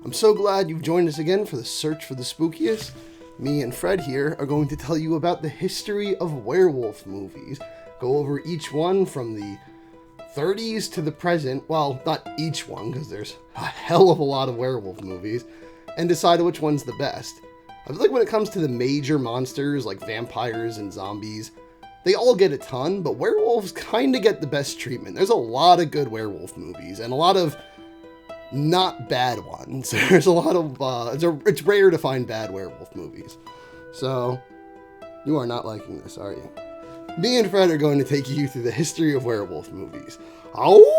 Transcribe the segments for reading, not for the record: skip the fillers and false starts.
I'm so glad you've joined us again for the search for the spookiest. Me and Fred here are going to tell you about the history of werewolf movies. Go over each one from the 30s to the present. Well, not each one, because there's a hell of a lot of werewolf movies, and decide which one's the best. I feel like when it comes to the major monsters like vampires and zombies, they all get a ton, but werewolves kind of get the best treatment. There's a lot of good werewolf movies, and a lot of not bad ones. There's a lot of, it's rare to find bad werewolf movies. So, you are not liking this, are you? Me and Fred are going to take you through the history of werewolf movies. Oh!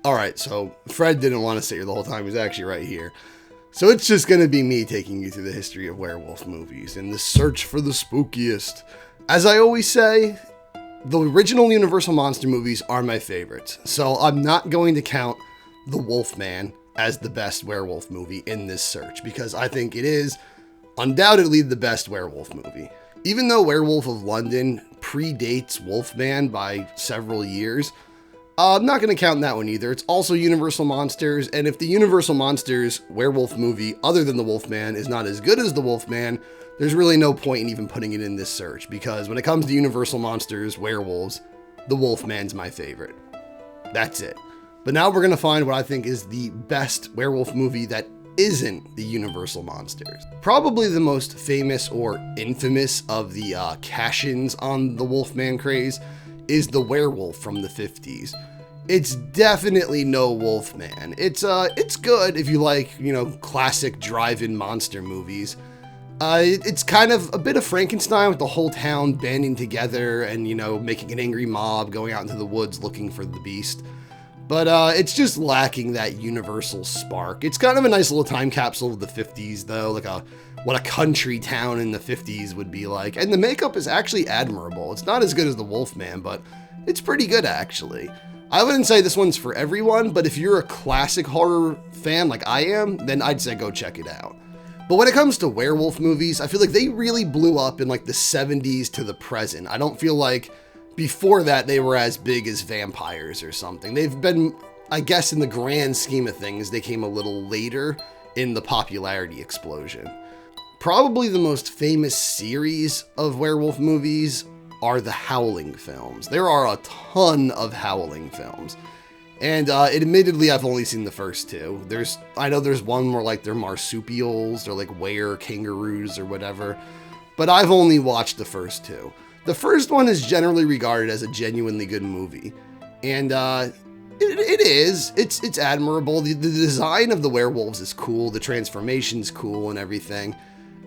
Alright, so Fred didn't want to sit here the whole time. He's actually right here. So it's just going to be me taking you through the history of werewolf movies and the search for the spookiest. As I always say, the original Universal Monster movies are my favorites. So I'm not going to count The Wolfman as the best werewolf movie in this search, because I think it is undoubtedly the best werewolf movie. Even though Werewolf of London predates Wolfman by several years, I'm not going to count that one either. It's also Universal Monsters, and if the Universal Monsters werewolf movie other than The Wolfman is not as good as The Wolfman, there's really no point in even putting it in this search, because when it comes to Universal Monsters werewolves, The Wolfman's my favorite. That's it. But now we're going to find what I think is the best werewolf movie that isn't the Universal Monsters. Probably the most famous or infamous of the cash-ins on the Wolfman craze is The Werewolf from the 50s. It's definitely no Wolfman. It's good if you like, classic drive-in monster movies. It's kind of a bit of Frankenstein with the whole town banding together and, making an angry mob going out into the woods looking for the beast. But it's just lacking that universal spark. It's kind of a nice little time capsule of the 50s, though, like what a country town in the 50s would be like. And the makeup is actually admirable. It's not as good as The Wolfman, but it's pretty good, actually. I wouldn't say this one's for everyone, but if you're a classic horror fan like I am, then I'd say go check it out. But when it comes to werewolf movies, I feel like they really blew up in like the 70s to the present. I don't feel like before that they were as big as vampires or something. They've been, I guess in the grand scheme of things, they came a little later in the popularity explosion. Probably the most famous series of werewolf movies are the Howling films. There are a ton of Howling films. And admittedly, I've only seen the first two. I know there's one where like they're marsupials or like were kangaroos or whatever, but I've only watched the first two. The first one is generally regarded as a genuinely good movie. And it is. It's admirable. The design of the werewolves is cool. The transformation's cool and everything.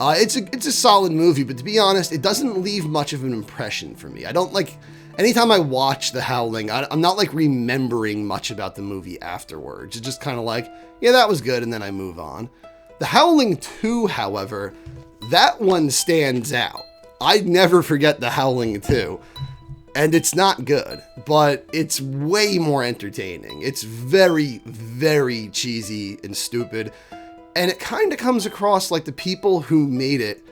It's a solid movie, but to be honest, it doesn't leave much of an impression for me. I don't like, anytime I watch The Howling, I'm not like remembering much about the movie afterwards. It's just kind of like, yeah, that was good, and then I move on. The Howling 2, however, that one stands out. I never forget The Howling 2, and it's not good, but it's way more entertaining. It's very, very cheesy and stupid. And it kind of comes across like the people who made it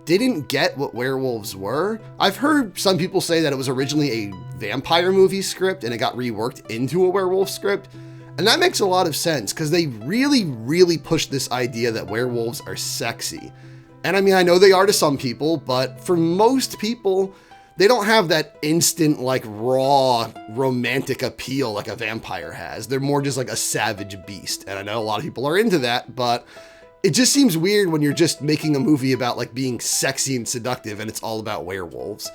didn't get what werewolves were. I've heard some people say that it was originally a vampire movie script and it got reworked into a werewolf script. And that makes a lot of sense because they really, really pushed this idea that werewolves are sexy. And I mean, I know they are to some people, but for most people, they don't have that instant, like, raw, romantic appeal like a vampire has. They're more just like a savage beast. And I know a lot of people are into that, but it just seems weird when you're just making a movie about, like, being sexy and seductive and it's all about werewolves.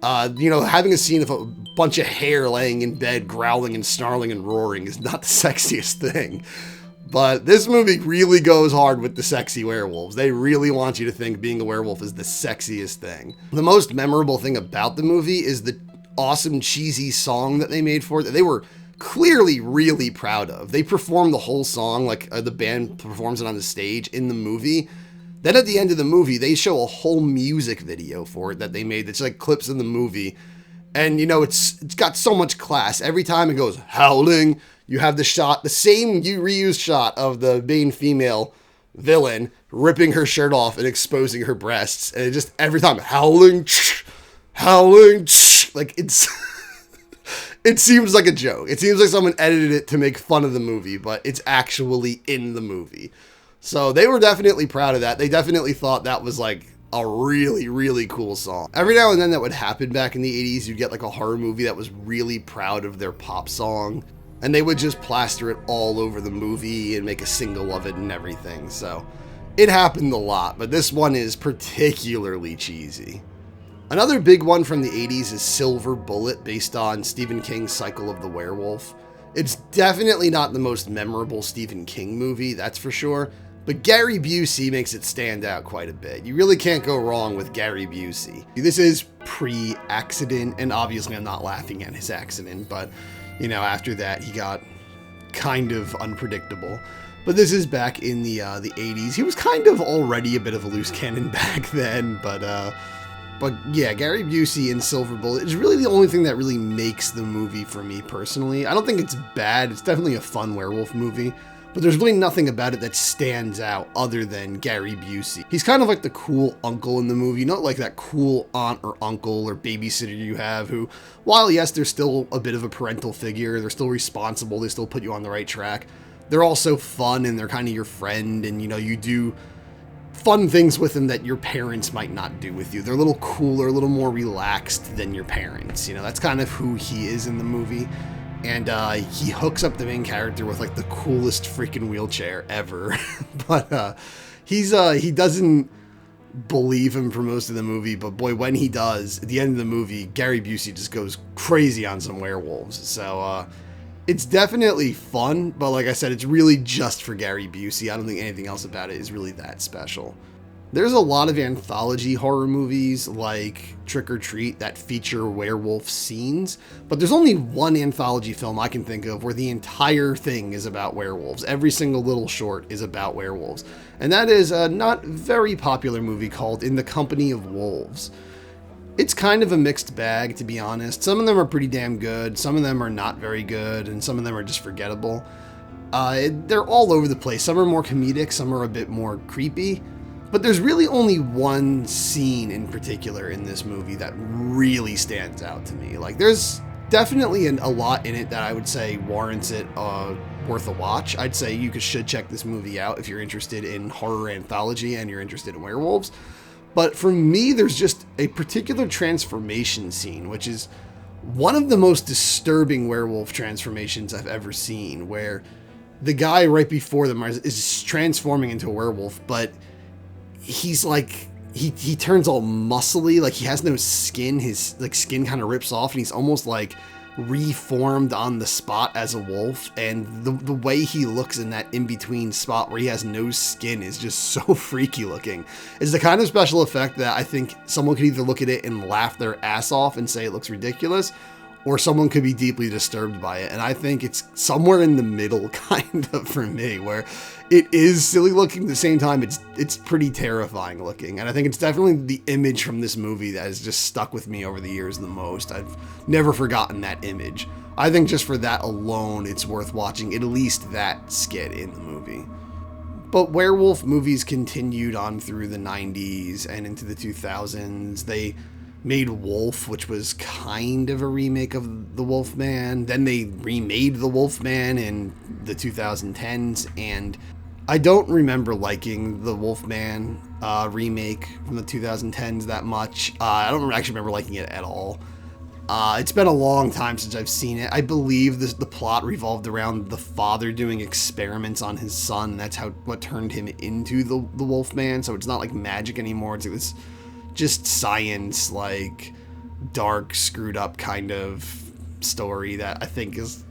Having a scene of a bunch of hair laying in bed, growling and snarling and roaring is not the sexiest thing. But this movie really goes hard with the sexy werewolves. They really want you to think being a werewolf is the sexiest thing. The most memorable thing about the movie is the awesome cheesy song that they made for it that they were clearly really proud of. They performed the whole song, like the band performs it on the stage in the movie. Then at the end of the movie, they show a whole music video for it that they made that's like clips in the movie. And, it's got so much class. Every time it goes, howling, You have the shot, the same reused shot of the main female villain ripping her shirt off and exposing her breasts. And it just, every time, howling, like it's, it seems like a joke. It seems like someone edited it to make fun of the movie, but it's actually in the movie. So they were definitely proud of that. They definitely thought that was like a really, really cool song. Every now and then that would happen back in the 80s. You'd get like a horror movie that was really proud of their pop song, and they would just plaster it all over the movie and make a single of it and everything. So it happened a lot, but this one is particularly cheesy. Another big one from the 80s is Silver Bullet, based on Stephen King's Cycle of the Werewolf. It's definitely not the most memorable Stephen King movie, that's for sure, but Gary Busey makes it stand out quite a bit. You really can't go wrong with Gary Busey. This is pre-accident, and obviously I'm not laughing at his accident, but, you know, after that he got kind of unpredictable. But this is back in the 80s. He was kind of already a bit of a loose cannon back then, but yeah, Gary Busey in Silver Bullet is really the only thing that really makes the movie for me personally. I don't think it's bad. It's definitely a fun werewolf movie, but there's really nothing about it that stands out other than Gary Busey. He's kind of like the cool uncle in the movie, not like that cool aunt or uncle or babysitter you have who, while yes, they're still a bit of a parental figure, they're still responsible, they still put you on the right track, they're also fun and they're kind of your friend, and you know, you do fun things with them that your parents might not do with you. They're a little cooler, a little more relaxed than your parents. You know, that's kind of who he is in the movie. And he hooks up the main character with like the coolest freaking wheelchair ever. But he doesn't believe him for most of the movie, but boy, when he does, at the end of the movie, Gary Busey just goes crazy on some werewolves. So it's definitely fun, but like I said, it's really just for Gary Busey. I don't think anything else about it is really that special. There's a lot of anthology horror movies like Trick or Treat that feature werewolf scenes, but there's only one anthology film I can think of where the entire thing is about werewolves. Every single little short is about werewolves. And that is a not very popular movie called In the Company of Wolves. It's kind of a mixed bag, to be honest. Some of them are pretty damn good, some of them are not very good, and some of them are just forgettable. They're all over the place. Some are more comedic, some are a bit more creepy. But there's really only one scene in particular in this movie that really stands out to me. Like, there's definitely a lot in it that I would say warrants it worth a watch. I'd say you should check this movie out if you're interested in horror anthology and you're interested in werewolves. But for me, there's just a particular transformation scene, which is one of the most disturbing werewolf transformations I've ever seen, where the guy right before them is transforming into a werewolf, but he's like, he turns all muscly, like he has no skin, his like skin kind of rips off, and he's almost like reformed on the spot as a wolf, and the way he looks in that in-between spot where he has no skin is just so freaky looking. It's the kind of special effect that I think someone could either look at it and laugh their ass off and say it looks ridiculous, or someone could be deeply disturbed by it. And I think it's somewhere in the middle, kind of, for me, where it is silly looking, at the same time it's pretty terrifying looking. And I think it's definitely the image from this movie that has just stuck with me over the years the most. I've never forgotten that image. I think just for that alone, it's worth watching at least that skit in the movie. But werewolf movies continued on through the 90s and into the 2000s. They made Wolf, which was kind of a remake of the Wolfman. Then they remade the Wolfman in the 2010s, and I don't remember liking the Wolfman remake from the 2010s that much. I don't actually remember liking it at all. It's been a long time since I've seen it. I believe the plot revolved around the father doing experiments on his son. That's what turned him into the Wolfman. So it's not like magic anymore. It's like this just science, like dark, screwed up kind of story that I think is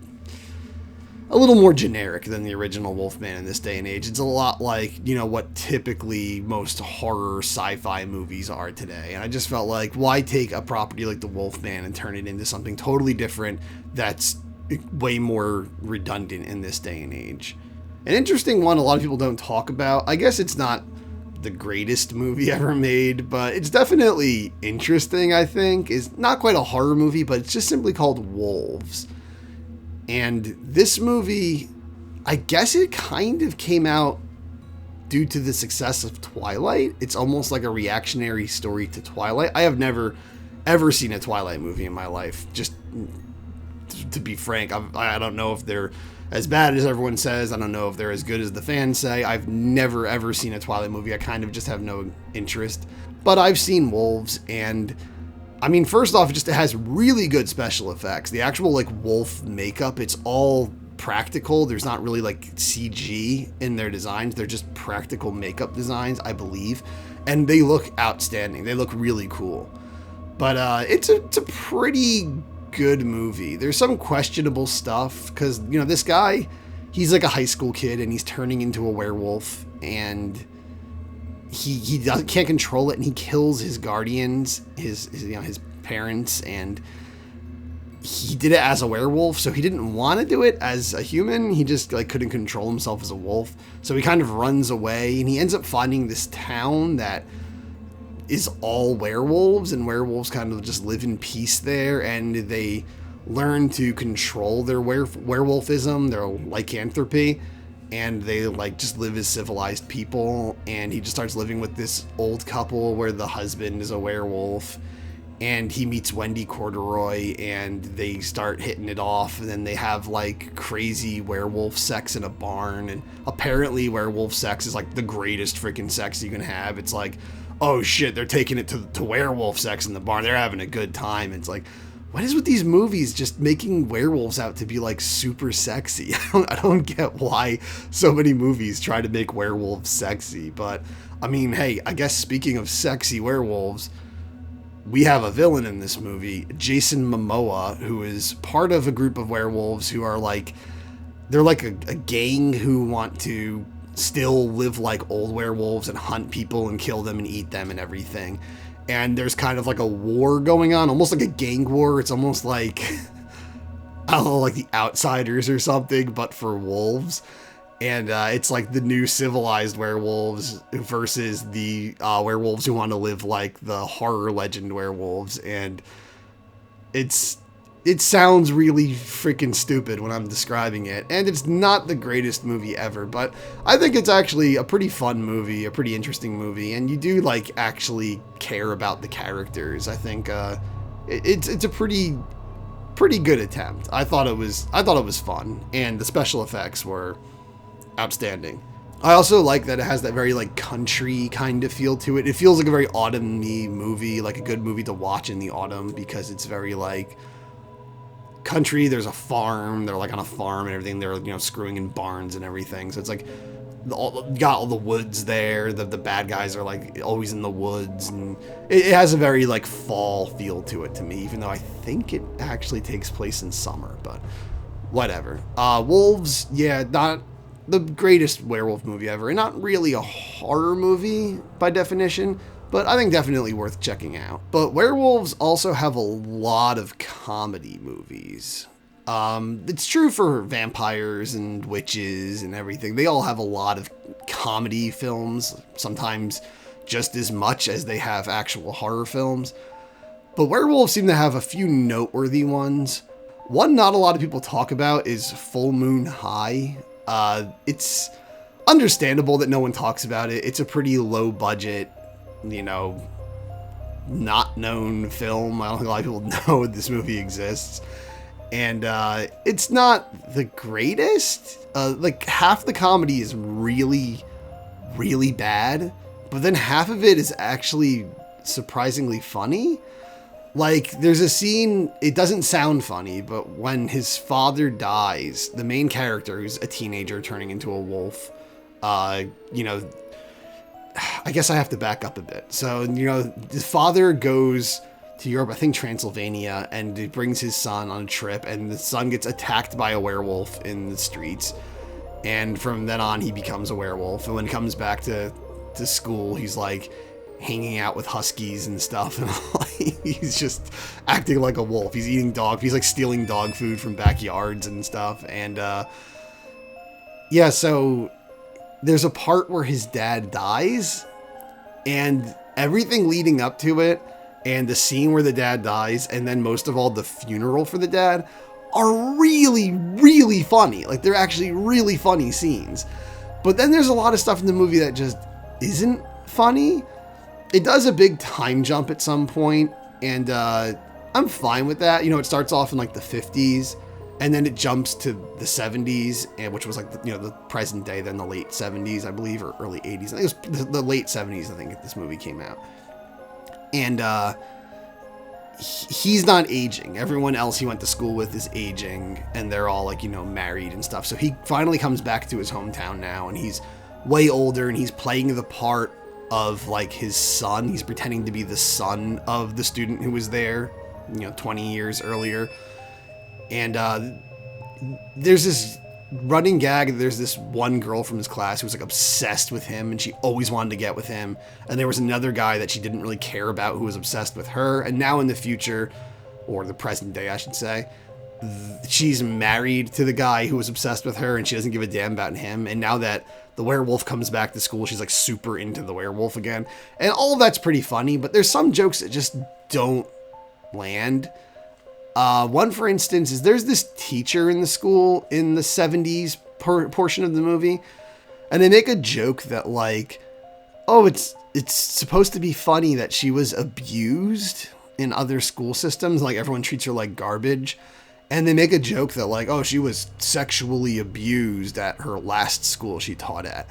a little more generic than the original Wolfman in this day and age. It's a lot like, you know, what typically most horror sci-fi movies are today. And I just felt like, why take a property like the Wolfman and turn it into something totally different that's way more redundant in this day and age? An interesting one a lot of people don't talk about. I guess it's not the greatest movie ever made, but it's definitely interesting, I think. Is not quite a horror movie, but it's just simply called Wolves. And this movie, I guess it kind of came out due to the success of Twilight. It's almost like a reactionary story to Twilight. I have never, ever seen a Twilight movie in my life. Just to be frank, I don't know if they're as bad as everyone says. I don't know if they're as good as the fans say. I've never, ever seen a Twilight movie. I kind of just have no interest. But I've seen Wolves, and I mean, first off, it has really good special effects. The actual, like, wolf makeup, it's all practical. There's not really, like, CG in their designs. They're just practical makeup designs, I believe. And they look outstanding. They look really cool. But it's a pretty good movie. There's some questionable stuff because, you know, this guy, he's like a high school kid and he's turning into a werewolf, and he can't control it, and he kills his guardians, his parents, and he did it as a werewolf, so he didn't want to do it as a human. He just, like, couldn't control himself as a wolf, so he kind of runs away, and he ends up finding this town that is all werewolves, and werewolves kind of just live in peace there, and they learn to control their werewolfism, their lycanthropy, and they, like, just live as civilized people. And he just starts living with this old couple where the husband is a werewolf, and he meets Wendy Corduroy, and they start hitting it off, and then they have, like, crazy werewolf sex in a barn, and apparently werewolf sex is, like, the greatest freaking sex you can have. It's like, oh shit, they're taking it to werewolf sex in the barn. They're having a good time. It's like, what is with these movies just making werewolves out to be, like, super sexy? I don't get why so many movies try to make werewolves sexy. But, I mean, hey, I guess speaking of sexy werewolves, we have a villain in this movie, Jason Momoa, who is part of a group of werewolves who are, like, they're like a gang who want to still live like old werewolves and hunt people and kill them and eat them and everything. And there's kind of like a war going on, almost like a gang war. It's almost like, I don't know, like The Outsiders or something, but for wolves. And it's like the new civilized werewolves versus the werewolves who want to live like the horror legend werewolves. And it sounds really freaking stupid when I'm describing it, and it's not the greatest movie ever, but I think it's actually a pretty fun movie, a pretty interesting movie, and you do, like, actually care about the characters. I think it's a pretty good attempt. I thought it was fun, and the special effects were outstanding. I also like that it has that very, like, country kind of feel to it. It feels like a very autumn-y movie, like a good movie to watch in the autumn, because it's very, like, country. There's a farm. They're, like, on a farm and everything. They're, you know, screwing in barns and everything. So it's like, you got all the woods there. The bad guys are, like, always in the woods, and it has a very, like, fall feel to it to me, even though I think it actually takes place in summer, but whatever. Wolves, yeah, not the greatest werewolf movie ever, and not really a horror movie by definition, but I think definitely worth checking out. But werewolves also have a lot of comedy movies. It's true for vampires and witches and everything. They all have a lot of comedy films, sometimes just as much as they have actual horror films. But werewolves seem to have a few noteworthy ones. One not a lot of people talk about is Full Moon High. It's understandable that no one talks about it. It's a pretty low budget, you know, not known film. I don't think a lot of people know this movie exists. And it's not the greatest. Like, half the comedy is really, really bad, but then half of it is actually surprisingly funny. Like, there's a scene, it doesn't sound funny, but when his father dies, the main character, who's a teenager turning into a wolf, you know, I guess I have to back up a bit. So, you know, his father goes to Europe, I think Transylvania, and he brings his son on a trip, and the son gets attacked by a werewolf in the streets. And from then on, he becomes a werewolf. And when he comes back to school, he's like hanging out with huskies and stuff, and he's just acting like a wolf. He's eating dog. He's like stealing dog food from backyards and stuff. And yeah, so there's a part where his dad dies, and everything leading up to it, and the scene where the dad dies, and then most of all the funeral for the dad, are really, really funny. Like, they're actually really funny scenes. But then there's a lot of stuff in the movie that just isn't funny. It does a big time jump at some point, and I'm fine with that. You know, it starts off in like the 50s, and then it jumps to the 70s, and which was like the present day, then the late 70s, I believe, or early 80s. I think it was the late 70s. I think this movie came out, and he's not aging. Everyone else he went to school with is aging, and they're all like married and stuff. So he finally comes back to his hometown now, and he's way older, and he's playing the part of like his son. He's pretending to be the son of the student who was there 20 years earlier. And there's this running gag. There's this one girl from his class who was like obsessed with him, and she always wanted to get with him. And there was another guy that she didn't really care about who was obsessed with her. And now in the future, or the present day, I should say, she's married to the guy who was obsessed with her, and she doesn't give a damn about him. And now that the werewolf comes back to school, she's like super into the werewolf again. And all of that's pretty funny, but there's some jokes that just don't land. One, for instance, is there's this teacher in the school in the 70s portion of the movie, and they make a joke that like, oh, it's supposed to be funny that she was abused in other school systems, like everyone treats her like garbage. And they make a joke that like, oh, she was sexually abused at her last school she taught at.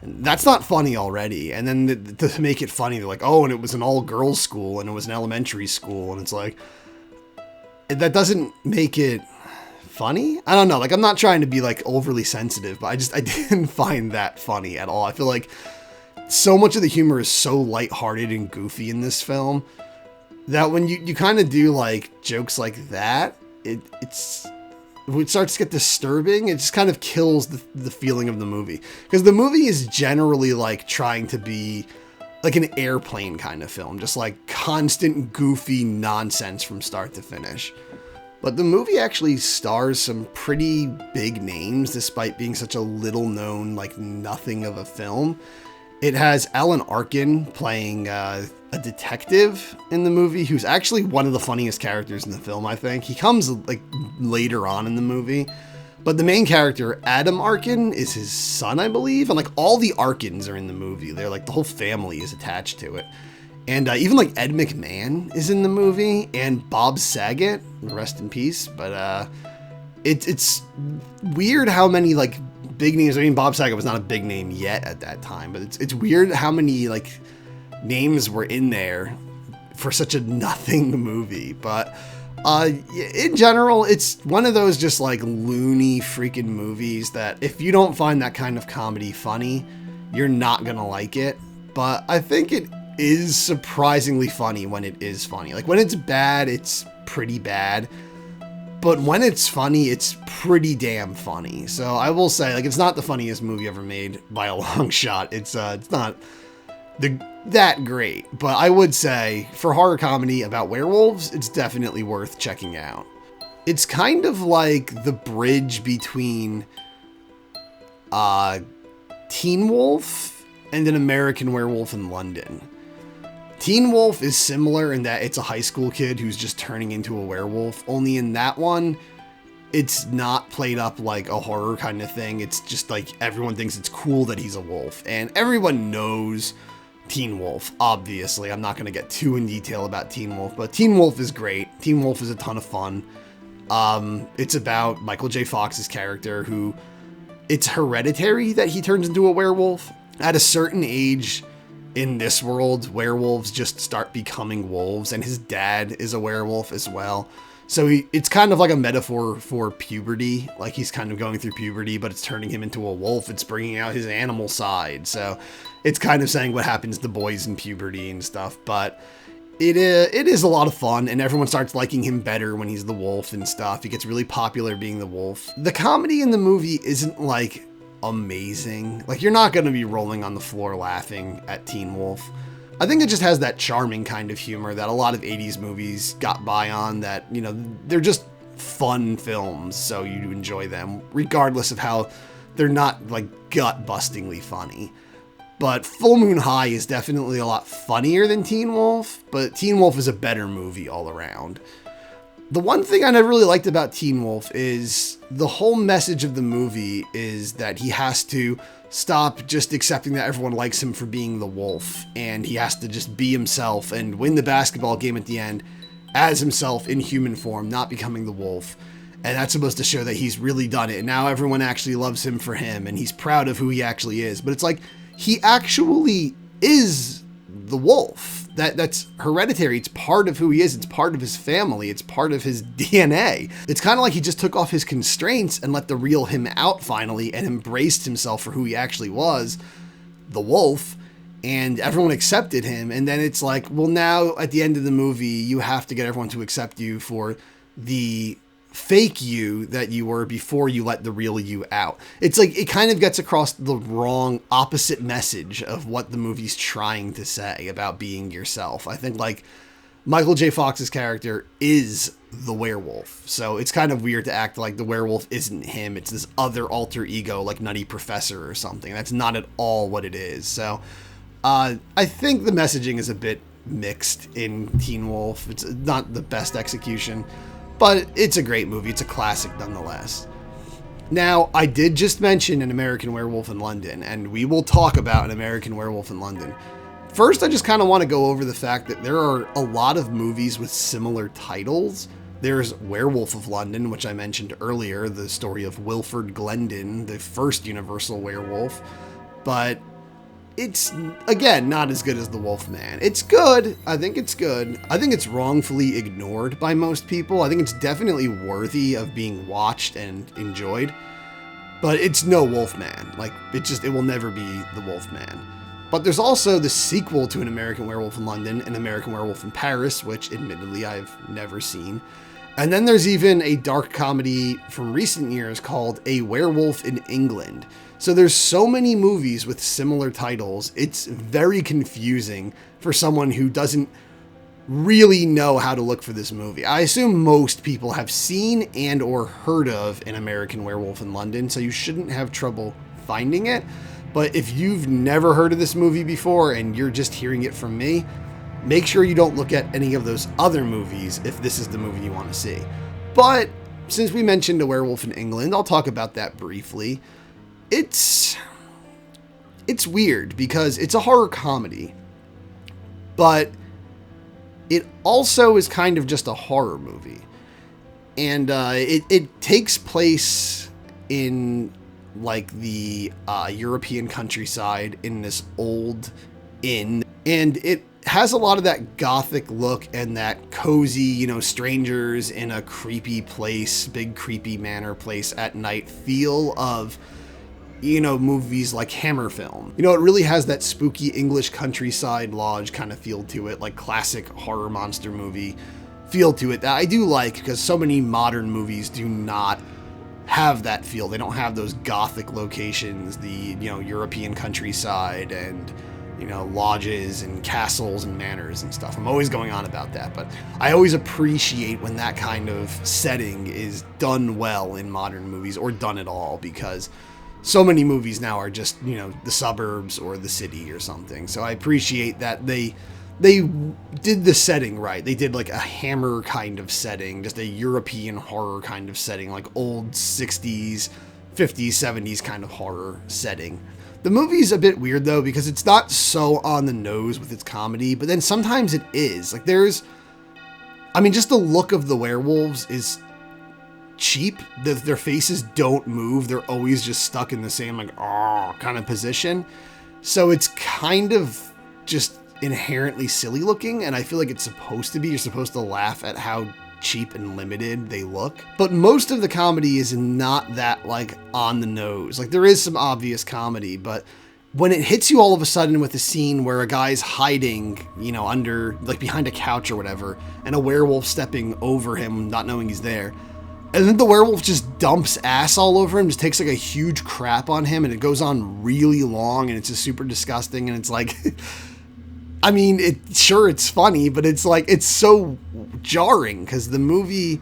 And that's not funny already. And then to make it funny, they're like, oh, and it was an all-girls school, and it was an elementary school. And it's like, that doesn't make it funny. I don't know. Like, I'm not trying to be like overly sensitive, but I didn't find that funny at all. I feel like so much of the humor is so lighthearted and goofy in this film that when you kind of do like jokes like that, it starts to get disturbing. It just kind of kills the feeling of the movie, because the movie is generally like trying to be like an Airplane kind of film, just like constant goofy nonsense from start to finish. But the movie actually stars some pretty big names despite being such a little known, like nothing of a film. It has Alan Arkin playing a detective in the movie, who's actually one of the funniest characters in the film, I think. He comes like later on in the movie, but the main character, Adam Arkin, is his son, I believe. And like all the Arkins are in the movie. They're like, the whole family is attached to it. And even like Ed McMahon is in the movie, and Bob Saget, rest in peace. But it's weird how many like big names. I mean, Bob Saget was not a big name yet at that time, but it's weird how many like names were in there for such a nothing movie. But in general, it's one of those just like loony freaking movies that if you don't find that kind of comedy funny, you're not gonna like it. But I think it is surprisingly funny when it is funny. Like when it's bad, it's pretty bad. But when it's funny, it's pretty damn funny. So I will say, like, it's not the funniest movie ever made by a long shot. It's not that great. But I would say, for horror comedy about werewolves, it's definitely worth checking out. It's kind of like the bridge between Teen Wolf and An American Werewolf in London. Teen Wolf is similar in that it's a high school kid who's just turning into a werewolf, only in that one, it's not played up like a horror kind of thing. It's just like everyone thinks it's cool that he's a wolf, and everyone knows Teen Wolf, obviously. I'm not going to get too in detail about Teen Wolf, but Teen Wolf is great. Teen Wolf is a ton of fun. It's about Michael J. Fox's character, who it's hereditary that he turns into a werewolf. At a certain age in this world, werewolves just start becoming wolves, and his dad is a werewolf as well. So it's kind of like a metaphor for puberty. Like he's kind of going through puberty, but it's turning him into a wolf. It's bringing out his animal side. So it's kind of saying what happens to boys in puberty and stuff. But it is a lot of fun, and everyone starts liking him better when he's the wolf and stuff. He gets really popular being the wolf. The comedy in the movie isn't like amazing. Like you're not going to be rolling on the floor laughing at Teen Wolf. I think it just has that charming kind of humor that a lot of 80s movies got by on, that, you know, they're just fun films, so you enjoy them, regardless of how they're not, like, gut-bustingly funny. But Full Moon High is definitely a lot funnier than Teen Wolf, but Teen Wolf is a better movie all around. The one thing I never really liked about Teen Wolf is the whole message of the movie is that he has to stop just accepting that everyone likes him for being the wolf, and he has to just be himself and win the basketball game at the end as himself in human form, not becoming the wolf. And that's supposed to show that he's really done it, and now everyone actually loves him for him, and he's proud of who he actually is. But it's like, he actually is the wolf. That's hereditary. It's part of who he is. It's part of his family. It's part of his DNA. It's kind of like he just took off his constraints and let the real him out finally and embraced himself for who he actually was, the wolf, and everyone accepted him. And then it's like, well, now at the end of the movie, you have to get everyone to accept you for the fake you that you were before you let the real you out. It's like, it kind of gets across the wrong opposite message of what the movie's trying to say about being yourself. I think like Michael J. Fox's character is the werewolf. So it's kind of weird to act like the werewolf isn't him. It's this other alter ego like Nutty Professor or something. That's not at all what it is. So I think the messaging is a bit mixed in Teen Wolf. It's not the best execution, but it's a great movie. It's a classic nonetheless. Now, I did just mention An American Werewolf in London, and we will talk about An American Werewolf in London. First, I just kind of want to go over the fact that there are a lot of movies with similar titles. There's Werewolf of London, which I mentioned earlier, the story of Wilfred Glendon, the first Universal werewolf. But it's, again, not as good as The Wolfman. It's good. I think it's good. I think it's wrongfully ignored by most people. I think it's definitely worthy of being watched and enjoyed. But it's no Wolfman. Like, it will never be The Wolfman. But there's also the sequel to An American Werewolf in London, An American Werewolf in Paris, which admittedly I've never seen. And then there's even a dark comedy from recent years called A Werewolf in England. So there's so many movies with similar titles, it's very confusing for someone who doesn't really know how to look for this movie. I assume most people have seen and or heard of An American Werewolf in London, so you shouldn't have trouble finding it. But if you've never heard of this movie before and you're just hearing it from me, make sure you don't look at any of those other movies if this is the movie you want to see. But since we mentioned A Werewolf in England, I'll talk about that briefly. It's weird because it's a horror comedy, but it also is kind of just a horror movie. And it takes place in like the European countryside in this old inn, and it has a lot of that gothic look and that cozy, strangers in a creepy place, big creepy manor place at night feel of movies like Hammer Film. It really has that spooky English countryside lodge kind of feel to it, like classic horror monster movie feel to it that I do like, because so many modern movies do not have that feel. They don't have those gothic locations, the, European countryside and, lodges and castles and manors and stuff. I'm always going on about that, but I always appreciate when that kind of setting is done well in modern movies, or done at all, because so many movies now are just, the suburbs or the city or something. So I appreciate that they did the setting right. They did like a Hammer kind of setting, just a European horror kind of setting, like old 60s, 50s, 70s kind of horror setting. The movie's a bit weird though, because it's not so on the nose with its comedy, but then sometimes it is. Like just the look of the werewolves is cheap. Their faces don't move. They're always just stuck in the same kind of position. So it's kind of just inherently silly looking, and I feel like it's supposed to be. You're supposed to laugh at how cheap and limited they look. But most of the comedy is not that on the nose. Like, there is some obvious comedy, but when it hits you all of a sudden with a scene where a guy's hiding, under behind a couch or whatever, and a werewolf stepping over him, not knowing he's there, and then the werewolf just dumps ass all over him, just takes a huge crap on him, and it goes on really long, and it's just super disgusting, and it's it's funny, but it's so jarring because the movie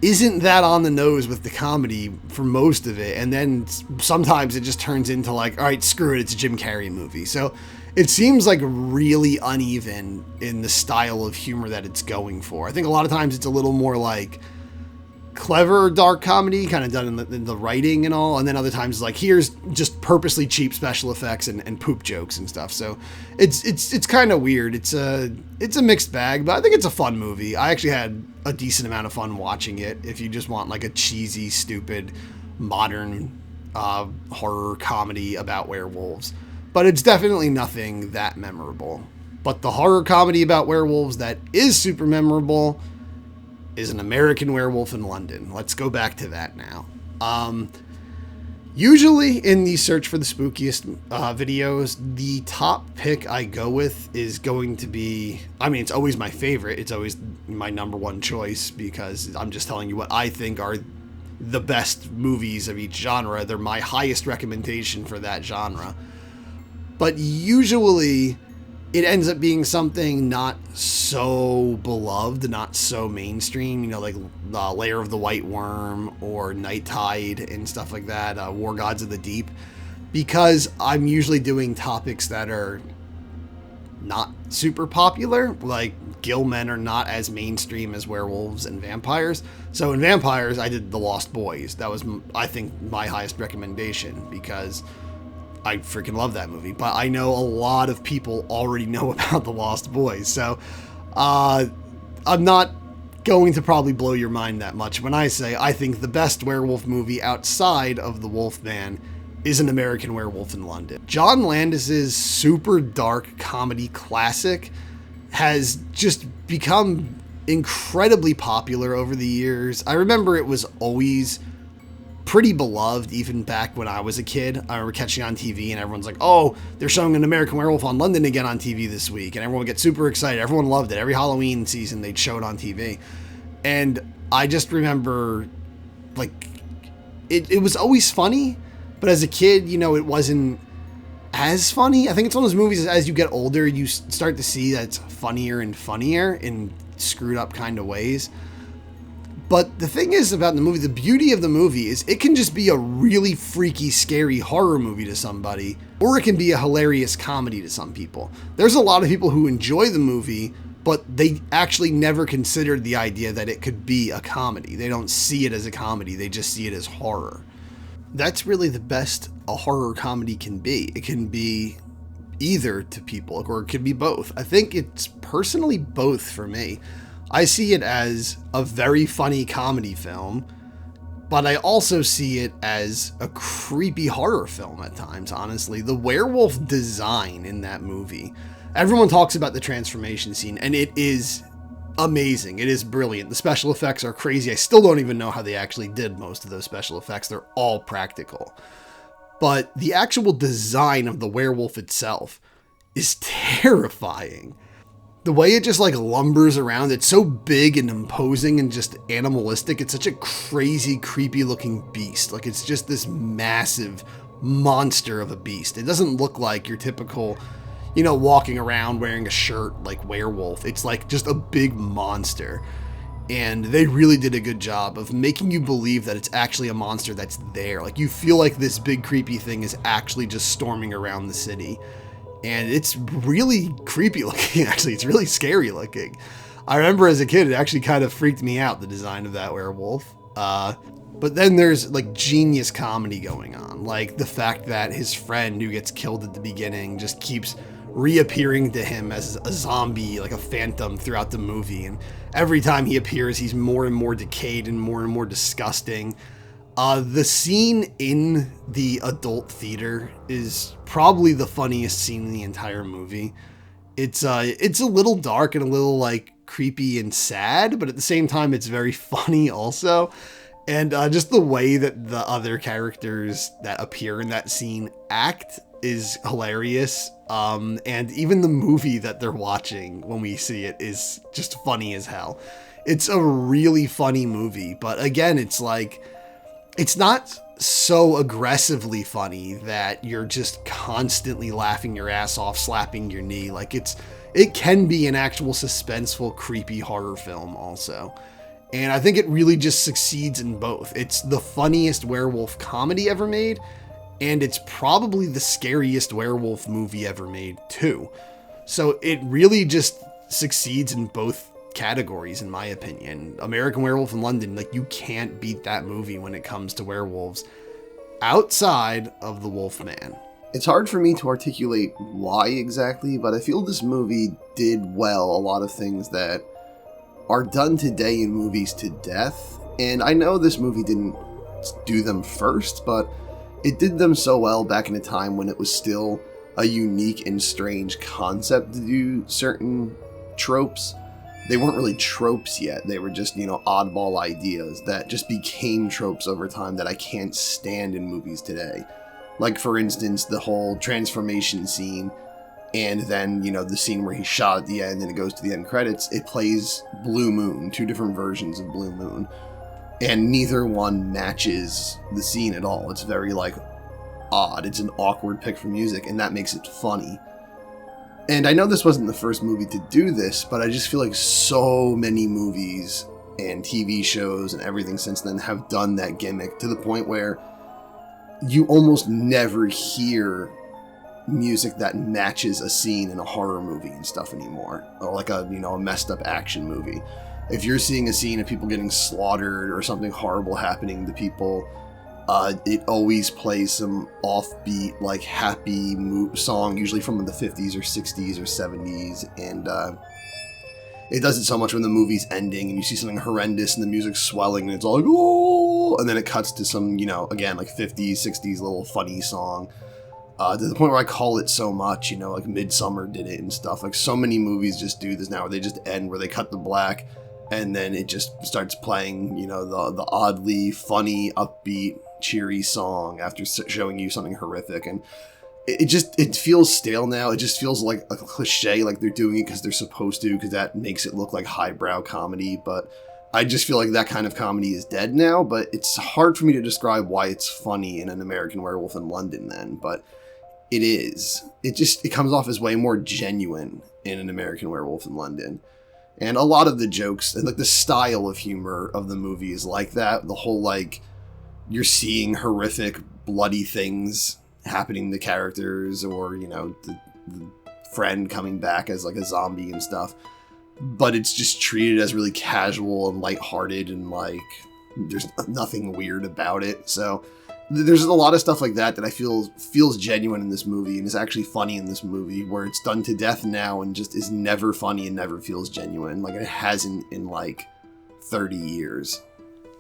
isn't that on the nose with the comedy for most of it. And then sometimes it just turns into all right, screw it, it's a Jim Carrey movie. So it seems like really uneven in the style of humor that it's going for. I think a lot of times it's a little more like clever dark comedy, kind of done in the writing and all, and then other times like here's just purposely cheap special effects and poop jokes and stuff. So it's kind of weird. It's a mixed bag, but I think it's a fun movie. I actually had a decent amount of fun watching it. If you just want like a cheesy, stupid, modern horror comedy about werewolves, but it's definitely nothing that memorable. But the horror comedy about werewolves that is super memorable is An American Werewolf in London. Let's go back to that now. Usually in the search for the spookiest videos, the top pick I go with is going to be, I mean, it's always my favorite. It's always my number one choice because I'm just telling you what I think are the best movies of each genre. They're my highest recommendation for that genre. But usually it ends up being something not so beloved, not so mainstream, you know, like Lair of the White Worm or Night Tide and stuff like that, War Gods of the Deep, because I'm usually doing topics that are not super popular, like Gillmen are not as mainstream as werewolves and vampires. So in vampires, I did The Lost Boys. That was, I think, my highest recommendation because I freaking love that movie, but I know a lot of people already know about The Lost Boys, so I'm not going to probably blow your mind that much when I say I think the best werewolf movie outside of The Wolfman is An American Werewolf in London. John Landis's super dark comedy classic has just become incredibly popular over the years. I remember it was always pretty beloved even back when I was a kid. I remember catching on TV and everyone's like, oh, they're showing An American Werewolf on London again on TV this week. And everyone would get super excited. Everyone loved it. Every Halloween season they'd show it on TV. And I just remember like it was always funny, but as a kid, you know, it wasn't as funny. I think it's one of those movies as you get older, you start to see that it's funnier and funnier in screwed up kind of ways. But the thing is about the movie, the beauty of the movie is it can just be a really freaky, scary horror movie to somebody, or it can be a hilarious comedy to some people. There's a lot of people who enjoy the movie, but they actually never considered the idea that it could be a comedy. They don't see it as a comedy, they just see it as horror. That's really the best a horror comedy can be. It can be either to people, or it could be both. I think it's personally both for me. I see it as a very funny comedy film, but I also see it as a creepy horror film at times, honestly. The werewolf design in that movie, everyone talks about the transformation scene, and it is amazing. It is brilliant. The special effects are crazy. I still don't even know how they actually did most of those special effects. They're all practical. But the actual design of the werewolf itself is terrifying. The way it just like lumbers around, it's so big and imposing and just animalistic. It's such a crazy, creepy looking beast. Like it's just this massive monster of a beast. It doesn't look like your typical, you know, walking around wearing a shirt like werewolf. It's like just a big monster. And they really did a good job of making you believe that it's actually a monster that's there. Like you feel like this big creepy thing is actually just storming around the city. And it's really creepy looking, actually. It's really scary looking. I remember as a kid, it actually kind of freaked me out, the design of that werewolf. But then there's like genius comedy going on. Like the fact that his friend who gets killed at the beginning just keeps reappearing to him as a zombie, like a phantom throughout the movie. And every time he appears, he's more and more decayed and more disgusting. The scene in the adult theater is probably the funniest scene in the entire movie. It's a little dark and a little like creepy and sad, but at the same time, it's very funny also. And just the way that the other characters that appear in that scene act is hilarious. And even the movie that they're watching when we see it is just funny as hell. It's a really funny movie, but again, it's like, it's not so aggressively funny that you're just constantly laughing your ass off, slapping your knee. Like it can be an actual suspenseful, creepy horror film also. And I think it really just succeeds in both. It's the funniest werewolf comedy ever made, And it's probably the scariest werewolf movie ever made, too. So it really just succeeds in both categories, in my opinion. American Werewolf in London, like, you can't beat that movie when it comes to werewolves outside of the Wolfman. It's hard for me to articulate why exactly, but I feel this movie did well a lot of things that are done today in movies to death. And I know this movie didn't do them first, but it did them so well back in a time when it was still a unique and strange concept to do certain tropes. They weren't really tropes yet. They were just, oddball ideas that just became tropes over time that I can't stand in movies today. Like, for instance, the whole transformation scene, and then, the scene where he's shot at the end and it goes to the end credits. It plays Blue Moon, two different versions of Blue Moon, and neither one matches the scene at all. It's very, odd. It's an awkward pick for music, and that makes it funny. And I know this wasn't the first movie to do this, but I just feel like so many movies and TV shows and everything since then have done that gimmick to the point where you almost never hear music that matches a scene in a horror movie and stuff anymore, or like a messed up action movie. If you're seeing a scene of people getting slaughtered or something horrible happening to people, it always plays some offbeat, happy song, usually from the 50s or 60s or 70s, and it does it so much when the movie's ending and you see something horrendous and the music's swelling and it's all like, oh, and then it cuts to some, again, 50s, 60s little funny song, to the point where I call it so much, like Midsommar did it and stuff. Like, so many movies just do this now, where they just end, where they cut the black, and then it just starts playing, the oddly funny, upbeat, cheery song after showing you something horrific. And it feels stale now. It just feels like a cliche, like they're doing it because they're supposed to, because that makes it look like highbrow comedy. But I just feel like that kind of comedy is dead now. But it's hard for me to describe why it's funny in An American Werewolf in London then, but it is. It comes off as way more genuine in An American Werewolf in London. And a lot of the jokes and the style of humor of the movie is like that. The whole, you're seeing horrific, bloody things happening to characters, or, the friend coming back as a zombie and stuff. But it's just treated as really casual and lighthearted, and there's nothing weird about it. So there's a lot of stuff like that I feel feels genuine in this movie and is actually funny in this movie, where it's done to death now and just is never funny and never feels genuine. Like, it hasn't in 30 years.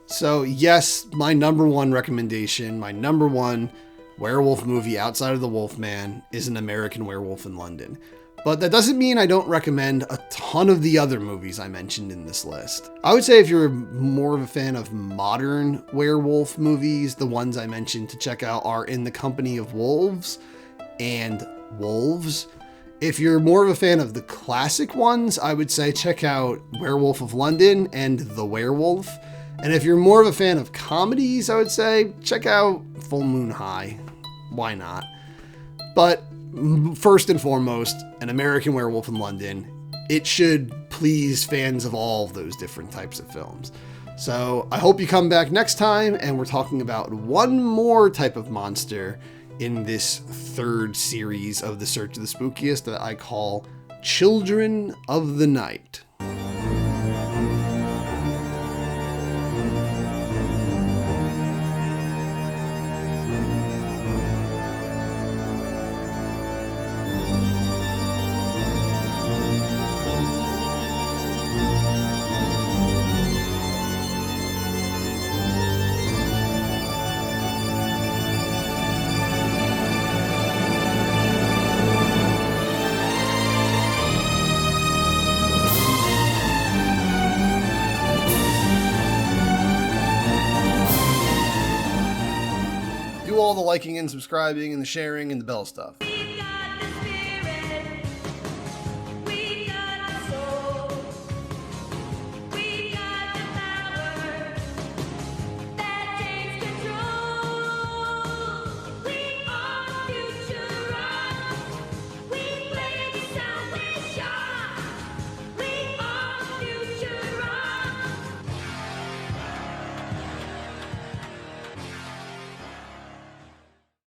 So yes, my number one recommendation, my number one werewolf movie outside of the Wolfman is An American Werewolf in London. But that doesn't mean I don't recommend a ton of the other movies I mentioned in this list. I would say if you're more of a fan of modern werewolf movies, the ones I mentioned to check out are In the Company of Wolves and Wolves. If you're more of a fan of the classic ones, I would say check out Werewolf of London and The Werewolf. And if you're more of a fan of comedies, I would say check out Full Moon High. Why not? But first and foremost, An American Werewolf in London. It should please fans of all of those different types of films. So I hope you come back next time, and we're talking about one more type of monster in this third series of The Search of the Spookiest that I call Children of the Night. All the liking and subscribing and the sharing and the bell stuff.